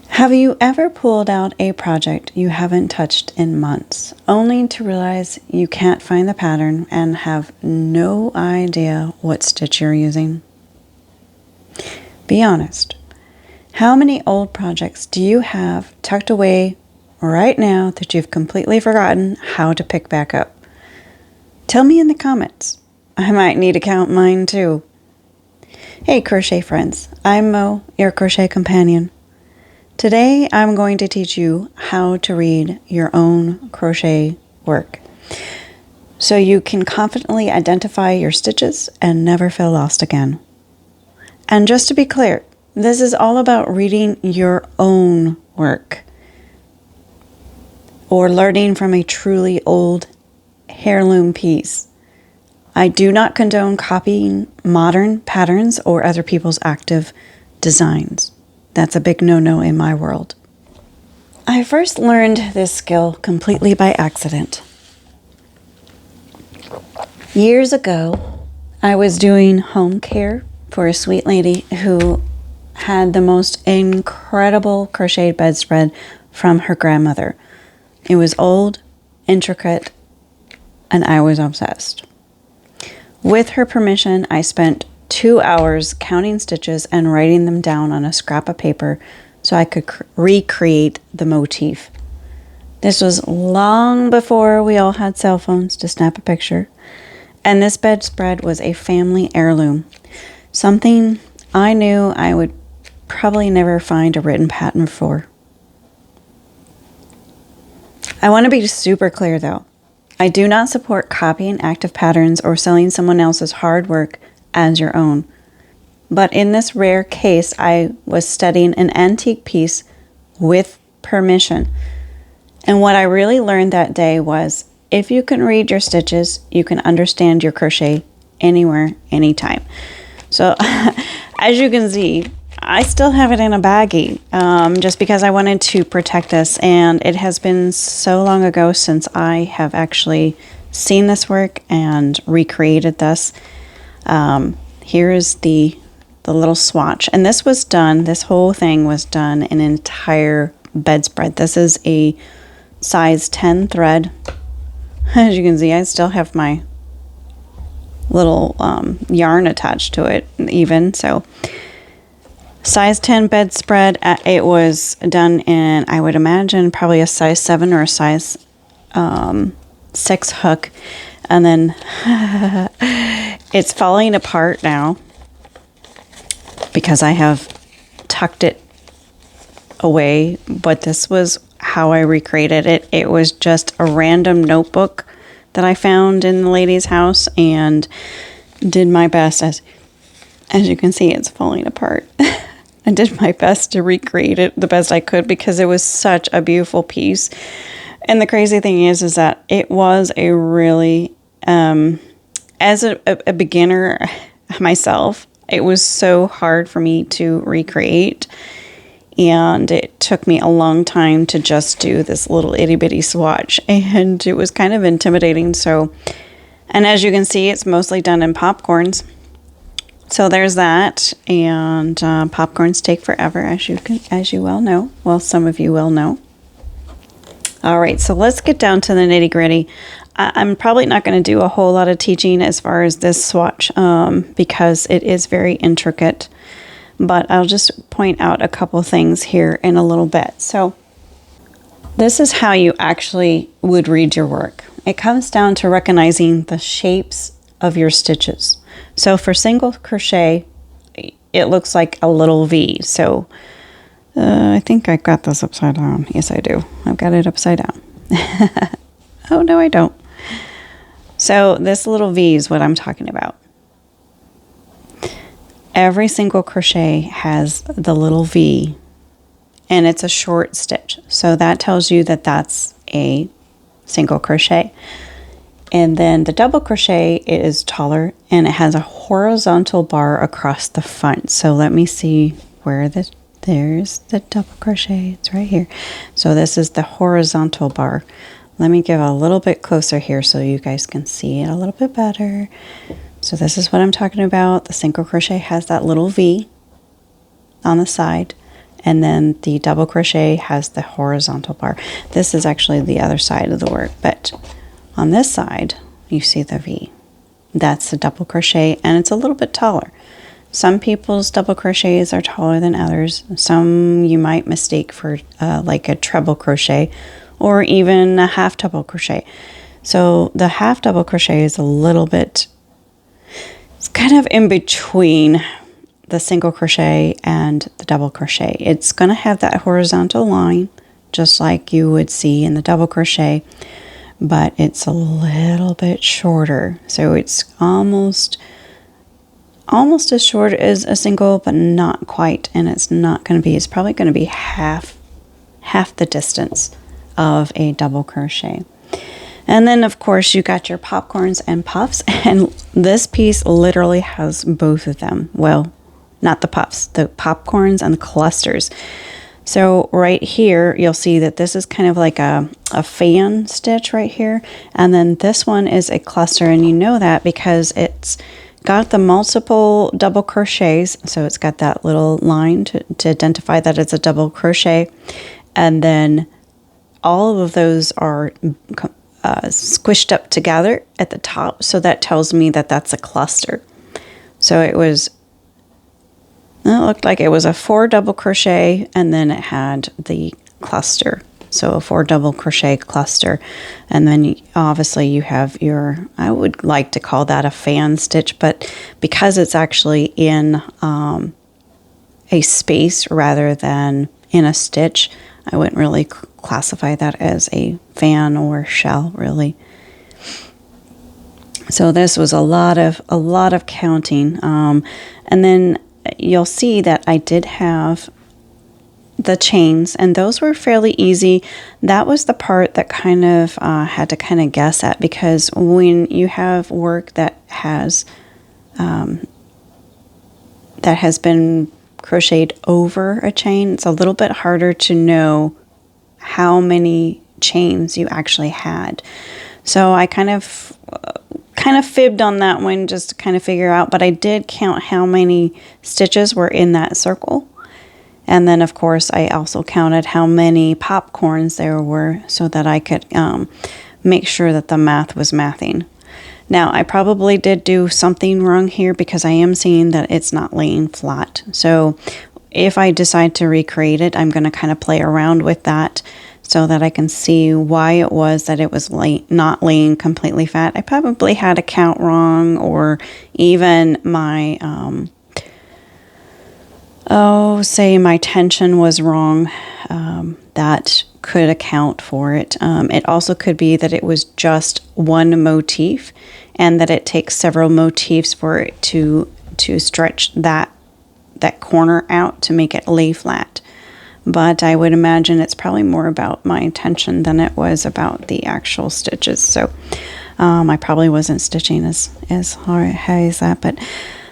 Have you ever pulled out a project you haven't touched in months, only to realize you can't find the pattern and have no idea what stitch you're using? Be honest. How many old projects do you have tucked away right now that you've completely forgotten how to pick back up? Tell me in the comments. I might need to count mine too. Hey crochet friends, I'm Mo, your crochet companion. Today I'm going to teach you how to read your own crochet work so you can confidently identify your stitches and never feel lost again. And just to be clear, this is all about reading your own work or learning from a truly old heirloom piece. I do not condone copying modern patterns or other people's active designs. That's a big no-no in my world. I first learned this skill completely by accident. Years ago, I was doing home care for a sweet lady who had the most incredible crocheted bedspread from her grandmother. It was old, intricate, and I was obsessed. With her permission, I spent 2 hours counting stitches and writing them down on a scrap of paper so I could recreate the motif. This was long before we all had cell phones to snap a picture, and this bedspread was a family heirloom, something I knew I would probably never find a written pattern for. I want to be super clear though. I do not support copying active patterns or selling someone else's hard work as your own. But in this rare case, I was studying an antique piece with permission. And what I really learned that day was, if you can read your stitches, you can understand your crochet anywhere, anytime. So as you can see, I still have it in a baggie just because I wanted to protect this. And it has been so long ago since I have actually seen this work and recreated this. Here is the little swatch. And this was done, this whole thing was done in an entire bedspread. This is a size 10 thread. As you can see, I still have my little yarn attached to it even. So size 10 bedspread. It was done in, I would imagine, probably a size 7 or a size 6 hook. And then it's falling apart now because I have tucked it away. But this was how I recreated it. It was just a random notebook that I found in the lady's house and did my best. As you can see, it's falling apart. I did my best to recreate it the best I could because it was such a beautiful piece. And the crazy thing is that it was a really, as a beginner myself, it was so hard for me to recreate. And it took me a long time to just do this little itty bitty swatch. And it was kind of intimidating. So, and as you can see, it's mostly done in popcorns. So there's that. And popcorns take forever, as you well know. Well, some of you will know. All right, so let's get down to the nitty gritty. I'm probably not going to do a whole lot of teaching as far as this swatch because it is very intricate, but I'll just point out a couple things here in a little bit. So this is how you actually would read your work. It comes down to recognizing the shapes of your stitches. So for single crochet, it looks like a little V. So I think I got this upside down. Yes, I do. I've got it upside down. Oh, no, I don't. So this little V is what I'm talking about. Every single crochet has the little V, and it's a short stitch. So that tells you that that's a single crochet. And then the double crochet is taller, and it has a horizontal bar across the front. So let me see where there's the double crochet. It's right here. So this is the horizontal bar. Let me give a little bit closer here so you guys can see it a little bit better. So this is what I'm talking about. The single crochet has that little V on the side, And then the double crochet has the horizontal bar. This is actually the other side of the work, but on this side, you see the V. That's the double crochet, and it's a little bit taller. Some people's double crochets are taller than others. Some you might mistake for like a treble crochet or even a half double crochet. So the half double crochet is a little bit, it's kind of in between the single crochet and the double crochet. It's going to have that horizontal line just like you would see in the double crochet, but it's a little bit shorter. So it's almost as short as a single, but not quite. And it's not going to be, it's probably going to be half the distance of a double crochet. And then of course you got your popcorns and puffs, and this piece literally has both of them. Well, not the puffs, the popcorns and the clusters. So right here, you'll see that this is kind of like a fan stitch right here. And then this one is a cluster, and you know that because it's got the multiple double crochets. So it's got that little line to identify that it's a double crochet. And then all of those are squished up together at the top. So that tells me that that's a cluster. So it looked like it was a 4 double crochet, and then it had the cluster. So a 4 double crochet cluster. And then obviously you have your, I would like to call that a fan stitch, but because it's actually in a space rather than in a stitch, I wouldn't really classify that as a fan or shell, really. So this was a lot of counting. And then you'll see that I did have the chains, and those were fairly easy. That was the part that kind of had to kind of guess at, because when you have work that has been crocheted over a chain, it's a little bit harder to know how many chains you actually had. So I kind of fibbed on that one just to kind of figure out, but I did count how many stitches were in that circle. And then of course I also counted how many popcorns there were so that I could make sure that the math was mathing. Now I probably did do something wrong here because I am seeing that it's not laying flat. So if I decide to recreate it, I'm going to kind of play around with that so that I can see why it was that it was not laying completely flat. I probably had a count wrong, or even my, say my tension was wrong. That could account for it. It also could be that it was just one motif, and that it takes several motifs for it to stretch that corner out to make it lay flat. But I would imagine it's probably more about my tension than it was about the actual stitches. So I probably wasn't stitching as high as that. But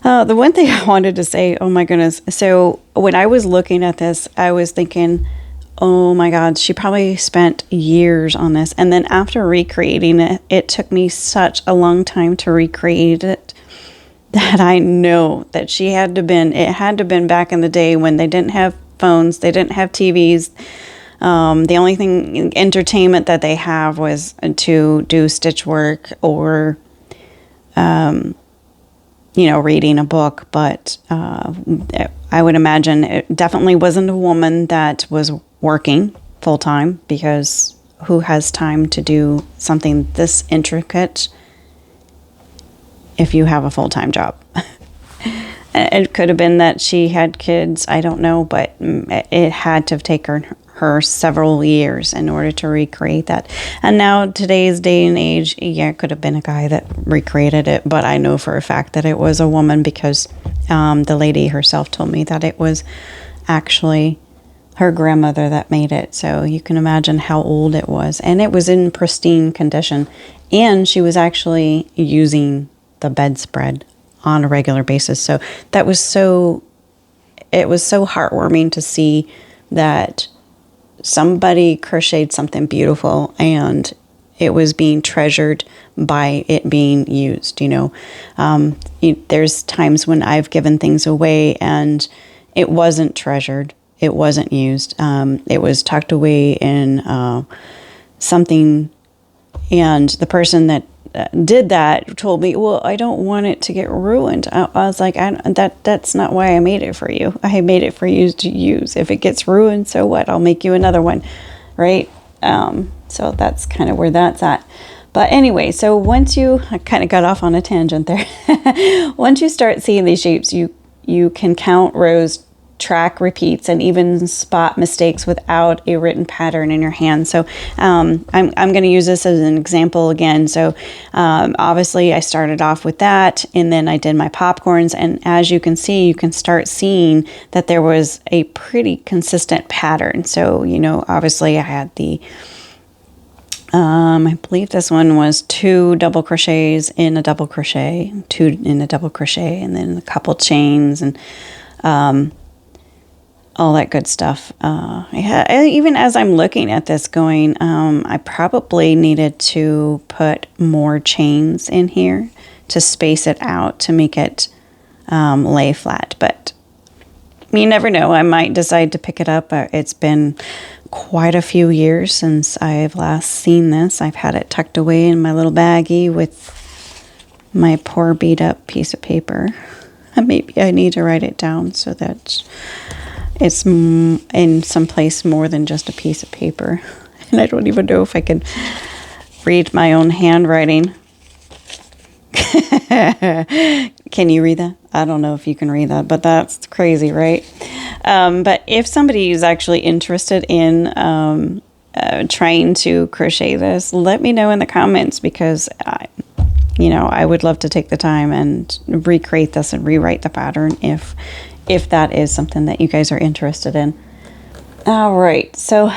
the one thing I wanted to say, oh my goodness. So when I was looking at this, I was thinking, oh my God, she probably spent years on this. And then after recreating it, it took me such a long time to recreate it that I know that it had to have been back in the day when they didn't have phones, they didn't have TVs. The only entertainment that they have was to do stitch work or, reading a book. But I would imagine it definitely wasn't a woman that was working full time, because who has time to do something this intricate if you have a full-time job? It could have been that she had kids, I don't know, but it had to have taken her several years in order to recreate that. And now, today's day and age, yeah, it could have been a guy that recreated it, but I know for a fact that it was a woman, because the lady herself told me that it was actually her grandmother that made it. So you can imagine how old it was. And it was in pristine condition. And she was actually using the bedspread on a regular basis. So it was so heartwarming to see that somebody crocheted something beautiful and it was being treasured by it being used. There's times when I've given things away and it wasn't treasured. it wasn't used. It was tucked away in something, and the person that did that told me, well, I don't want it to get ruined. I was like, that's not why I made it for you. I made it for you to use. If it gets ruined, so what? I'll make you another one, right? So that's kind of where that's at. But anyway, so once I kind of got off on a tangent there. Once you start seeing these shapes, you can count rows, track repeats, and even spot mistakes without a written pattern in your hand. So I'm going to use this as an example again. So obviously I started off with that, and then I did my popcorns, and as you can see, you can start seeing that there was a pretty consistent pattern. So, you know, obviously I had the I believe this one was 2 double crochets in a double crochet, 2 in a double crochet, and then a couple chains, and all that good stuff. Even as I'm looking at this going, I probably needed to put more chains in here to space it out to make it lay flat. But you never know. I might decide to pick it up. It's been quite a few years since I've last seen this. I've had it tucked away in my little baggie with my poor beat up piece of paper. Maybe I need to write it down so that it's in some place more than just a piece of paper. And I don't even know if I can read my own handwriting. Can you read that? I don't know if you can read that, but that's crazy, right? But if somebody is actually interested in trying to crochet this, let me know in the comments, because I would love to take the time and recreate this and rewrite the pattern if that is something that you guys are interested in. All right, so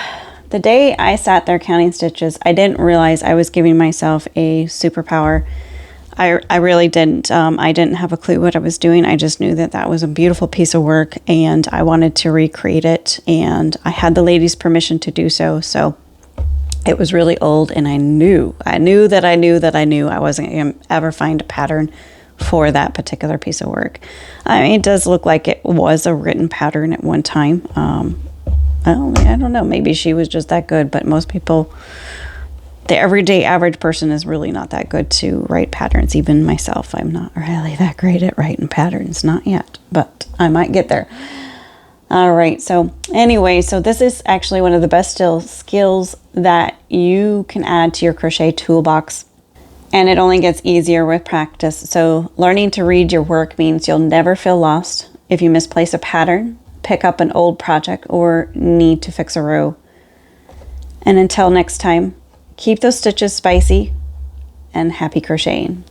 the day I sat there counting stitches, I didn't realize I was giving myself a superpower. I really didn't. I didn't have a clue what I was doing. I just knew that that was a beautiful piece of work, and I wanted to recreate it, and I had the ladies' permission to do so. So it was really old, and I knew I wasn't going to ever find a pattern for that particular piece of work. I mean, it does look like it was a written pattern at one time. I don't know. Maybe she was just that good, but most people, the everyday average person, is really not that good to write patterns. Even myself, I'm not really that great at writing patterns. Not yet, but I might get there. All right, so anyway, so this is actually one of the best skills that you can add to your crochet toolbox. And it only gets easier with practice. So learning to read your work means you'll never feel lost if you misplace a pattern, pick up an old project, or need to fix a row. And until next time, keep those stitches spicy, and happy crocheting.